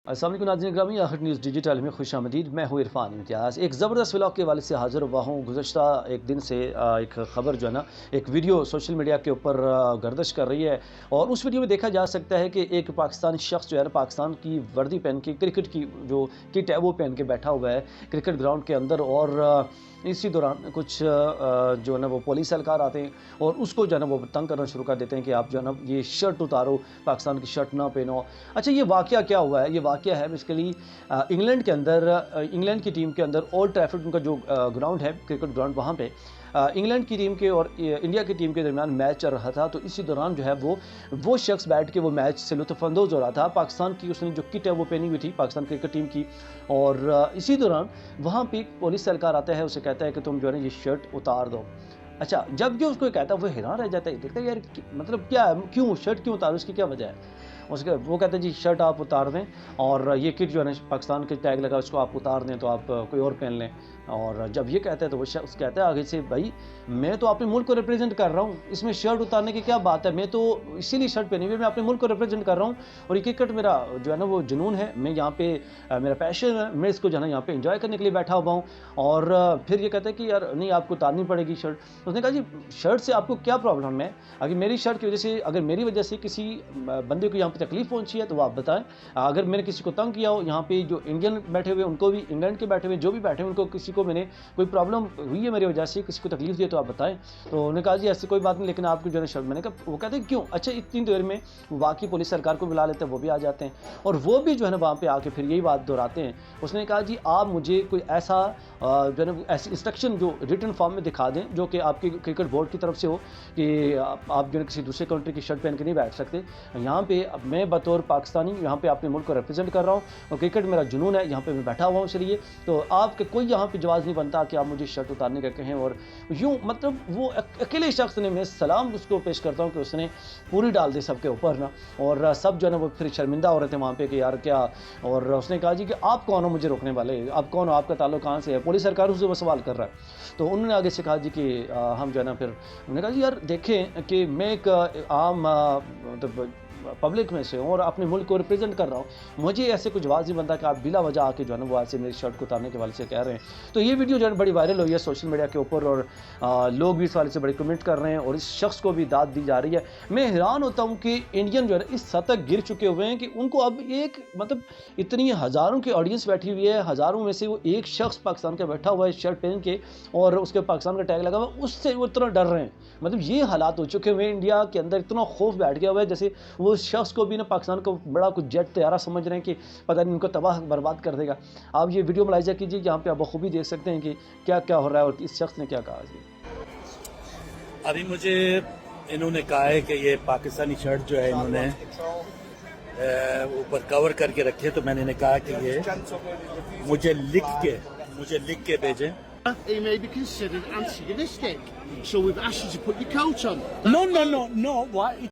अस्सलाम वालेकुम नाज़रीन ग्रामी, आखिर न्यूज़ डिजिटल में खुशामदीद। मैं हूँ इरफान इम्तियाज़। एक ज़बरदस्त व्लॉग के हवाले से हाज़िर हुआ हूँ। गुज़श्ता एक दिन से एक ख़बर जो है ना, एक वीडियो सोशल मीडिया के ऊपर गर्दिश कर रही है और उस वीडियो में देखा जा सकता है कि एक पाकिस्तानी शख्स जो है पाकिस्तान की वर्दी पहन के, क्रिकेट की जो किट है वो पहन के बैठा हुआ है क्रिकेट ग्राउंड के अंदर। और इसी दौरान कुछ जो है ना वो पुलिस एहलकार आते हैं और उसको जो है ना वो तंग करना शुरू कर देते हैं कि आप जो है ना ये शर्ट उतारो, पाकिस्तान की शर्ट ना पहनो। अच्छा, ये वाक़या क्या हुआ है? ये वाक़या है बेसिकली इंग्लैंड के अंदर, इंग्लैंड की टीम के अंदर ओल्ड ट्रैफर्ड उनका जो ग्राउंड है, क्रिकेट ग्राउंड, वहाँ पे इंग्लैंड की टीम के और इंडिया की टीम के दरमियान मैच चल रहा था। तो इसी दौरान जो है वो शख्स बैठ के वो मैच से लुत्फ़अंदोज़ हो रहा था। पाकिस्तान की उसने जो किट है वो पहनी हुई थी, पाकिस्तान क्रिकेट टीम की। और इसी दौरान वहाँ पे एक पुलिस एहलकार आता है, उसे कहता है कि तुम जो है ना ये शर्ट उतार दो। अच्छा, जब जो उसको कहता है वो हैरान रह जाता है, देखता है यार मतलब क्या है, क्यों शर्ट क्यों उतारो, उसकी क्या वजह है? उसके वो कहते हैं जी शर्ट आप उतार दें और ये किट जो है ना पाकिस्तान के टैग लगा उसको आप उतार दें, तो आप कोई और पहन लें। और जब ये कहते हैं तो वो शख्स कहता है आगे से, भाई मैं तो अपने मुल्क को रिप्रेजेंट कर रहा हूँ, इसमें शर्ट उतारने की क्या बात है? मैं तो इसीलिए शर्ट पहनी हुई है, मैं अपने मुल्क को रिप्रेजेंट कर रहा हूँ और ये क्रिकेट मेरा जो है ना वो जुनून है, मैं यहाँ पे मेरा पैशन है, मैं इसको जो है ना यहाँ पे इंजॉय करने के लिए बैठा हुआ हूँ। और फिर ये कहते हैं कि यार नहीं, आपको उतारनी पड़ेगी शर्ट। उसने कहा जी शर्ट से आपको क्या प्रॉब्लम है? अगर मेरी शर्ट की वजह से, अगर मेरी वजह से किसी बंदे को यहाँ पे तकलीफ पहुंची है तो आप बताएं। अगर मैंने किसी को तंग किया हो, यहाँ पे जो इंडियन बैठे हुए उनको भी, इंग्लैंड के बैठे हुए जो भी बैठे हुए उनको, किसी को मैंने कोई प्रॉब्लम हुई है मेरी वजह से, किसी को तकलीफ दी है तो आप बताएं। तो उन्होंने कहा जी ऐसी कोई बात नहीं, लेकिन आपकी जो है शर्ट, मैंने कहा, वो कहते हैं क्यों? अच्छा, इतनी देर में वाकई पुलिस सरकार को बुला लेते हैं, वो भी आ जाते हैं और वो भी जो है ना वहाँ पे आके फिर यही बात दोहराते हैं। उसने कहा जी आप मुझे कोई ऐसा जो है ना ऐसी इंस्ट्रक्शन जो रिटन फॉर्म में दिखा दें जो कि आपकी क्रिकेट बोर्ड की तरफ से हो कि आप जो है किसी दूसरे कंट्री की शर्ट पहन के नहीं बैठ सकते। यहाँ पे मैं बतौर पाकिस्तानी यहाँ पे अपने मुल्क को रिप्रेजेंट कर रहा हूँ और क्रिकेट मेरा जुनून है, यहाँ पे मैं बैठा हुआ हूँ, इसलिए तो आपके कोई यहाँ पे जवाब नहीं बनता कि आप मुझे शर्ट उतारने का कहें। और यूँ मतलब वो अकेले शख्स ने, मैं सलाम उसको पेश करता हूँ कि उसने पूरी डाल दी सबके ऊपर ना, और सब जो है ना वो फिर शर्मिंदा हो रहे थे वहाँ पे कि यार क्या। और उसने कहा जी कि आप कौन हो मुझे रोकने वाले, आप कौन हो, आपका ताल्लुक कहाँ से है? पुलिस सरकार उससे वो सवाल कर रहा है। तो उन्होंने आगे से कहा जी कि हम जो है ना, फिर उन्होंने कहा जी यार देखें कि मैं एक आम मतलब पब्लिक में से हूँ और अपने मुल्क को रिप्रेजेंट कर रहा हूँ, मुझे ऐसे कुछ जवाब नहीं बनता कि आप बिला वजह आके जो है ना वो ऐसे मेरी शर्ट को उतारने के वाले से कह रहे हैं। तो ये वीडियो जो है बड़ी वायरल हुई है सोशल मीडिया के ऊपर और लोग भी इस वाले से बड़े कमेंट कर रहे हैं और इस शख्स को भी दाद दी जा रही है। मैं हैरान होता हूँ कि इंडियन जो है इस हद तक गिर चुके हुए हैं कि उनको अब एक मतलब इतनी हज़ारों की ऑडियंस बैठी हुई है, हज़ारों में से वो एक शख्स पाकिस्तान का बैठा हुआ है शर्ट पहन के और उसके पाकिस्तान का टैग लगा हुआ, उससे वो इतना डर रहे हैं। मतलब ये हालात हो चुके हुए इंडिया के अंदर, इतना खौफ बैठ गया हुआ है जैसे वो शख्स को भी ना पाकिस्तान को बड़ा कुछ जेट तैयारा समझ रहे हैं कि पता नहीं उनको तबाह बर्बाद कर देगा। आप ये वीडियो मुलाहिजा कीजिए, यहाँ पे आप बखूबी देख सकते हैं कि क्या क्या हो रहा है और इस शख्स ने क्या कहा। अभी मुझे इन्होंने कहा है कि ये पाकिस्तानी शर्ट जो है इन्होंने ऊपर कवर करके रखी है, तो मैंने इन्हें कहा कि ये मुझे लिख के भेजें। He may be considered antagonistic, so we've asked you to put your coat on. No. What?